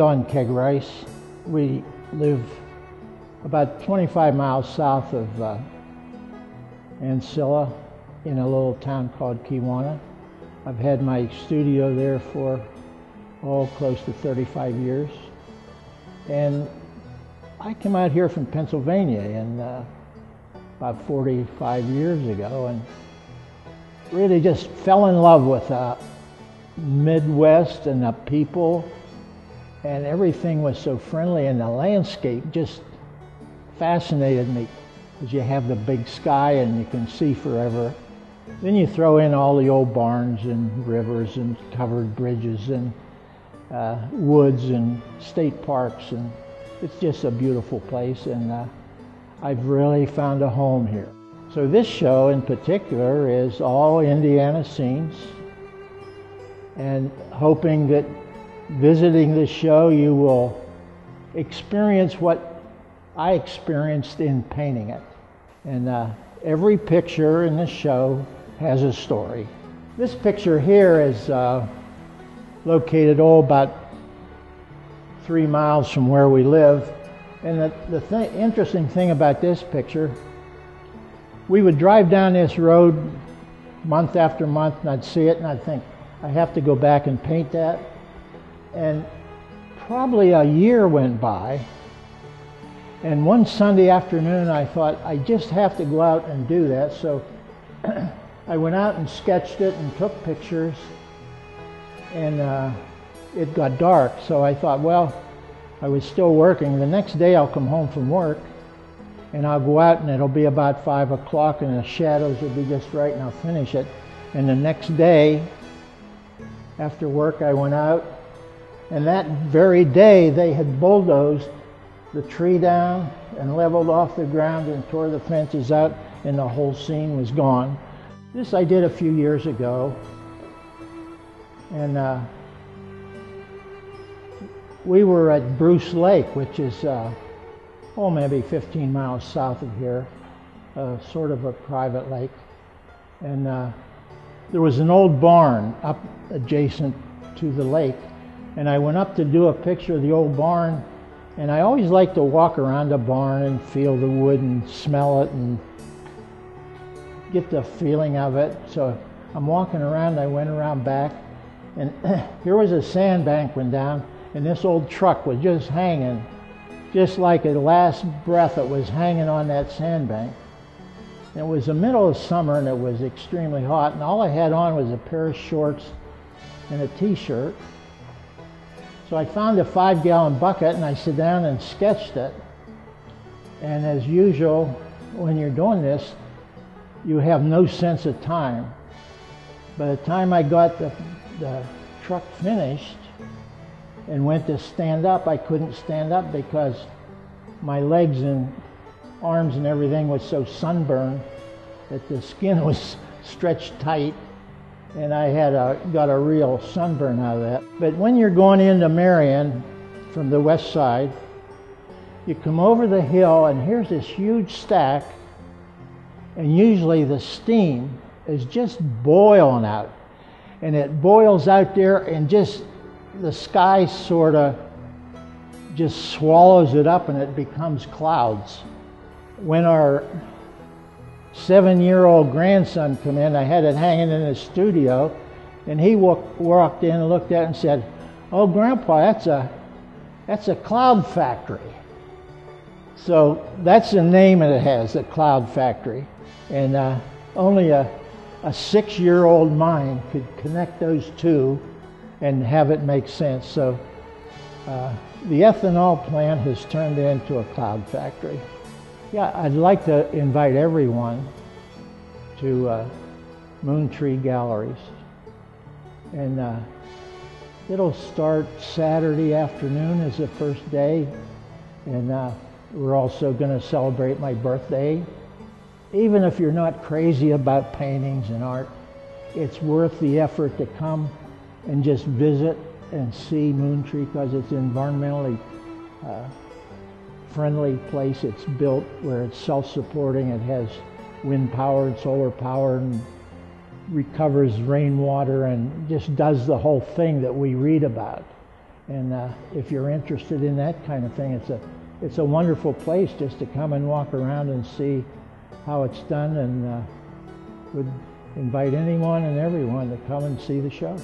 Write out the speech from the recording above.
lived on Kegarise. We live about 25 miles south of Ancilla in a little town called Kegarise. I've had my studio there for close to 35 years. And I came out here from Pennsylvania about 45 years ago and really just fell in love with the Midwest and the people, and everything was so friendly, and the landscape just fascinated me because you have the big sky and you can see forever. Then you throw in all the old barns and rivers and covered bridges and woods and state parks, and it's just a beautiful place, and I've really found a home here. So this show in particular is all Indiana scenes, and hoping that visiting this show you will experience what I experienced in painting it. And every picture in this show has a story. This picture here is located about 3 miles from where we live. And the interesting thing about this picture, we would drive down this road month after month, and I'd see it and I'd think, I have to go back and paint that. And probably a year went by, and one Sunday afternoon I thought, I just have to go out and do that. So I went out and sketched it and took pictures, and it got dark. So I thought, well, I was still working. The next day I'll come home from work and I'll go out, and it'll be about 5 o'clock and the shadows will be just right, and I'll finish it. And the next day after work I went out, and that very day they had bulldozed the tree down and leveled off the ground and tore the fences out, and the whole scene was gone. This I did a few years ago, and we were at Bruce Lake, which is maybe 15 miles south of here, sort of a private lake. And there was an old barn up adjacent to the lake, and I went up to do a picture of the old barn, and I always like to walk around the barn and feel the wood and smell it and get the feeling of it. So I'm walking around, I went around back, and here was a sandbank went down, and this old truck was just hanging, just like a last breath. It was hanging on that sandbank. It was the middle of summer and it was extremely hot, and all I had on was a pair of shorts and a t-shirt. So I found a 5-gallon bucket and I sat down and sketched it. And as usual, when you're doing this, you have no sense of time. By the time I got the truck finished and went to stand up, I couldn't stand up because my legs and arms and everything was so sunburned that the skin was stretched tight, and I had got a real sunburn out of that. But when you're going into Marion from the west side, you come over the hill and here's this huge stack, and usually the steam is just boiling out, and it boils out there, and just the sky sort of just swallows it up and it becomes clouds. When our 7-year-old grandson came in, I had it hanging in his studio, and he walked in and looked at it and said, "Oh, Grandpa, that's a cloud factory." So that's the name it has, the cloud factory. And only a 6-year-old mind could connect those two and have it make sense. So the ethanol plant has turned into a cloud factory. Yeah, I'd like to invite everyone to Moon Tree Galleries. And it'll start Saturday afternoon as the first day. And we're also going to celebrate my birthday. Even if you're not crazy about paintings and art, it's worth the effort to come and just visit and see Moon Tree, because it's environmentally friendly place. It's built where it's self-supporting. It has wind power and solar power and recovers rainwater and just does the whole thing that we read about. And if you're interested in that kind of thing, it's a wonderful place just to come and walk around and see how it's done, and would invite anyone and everyone to come and see the show.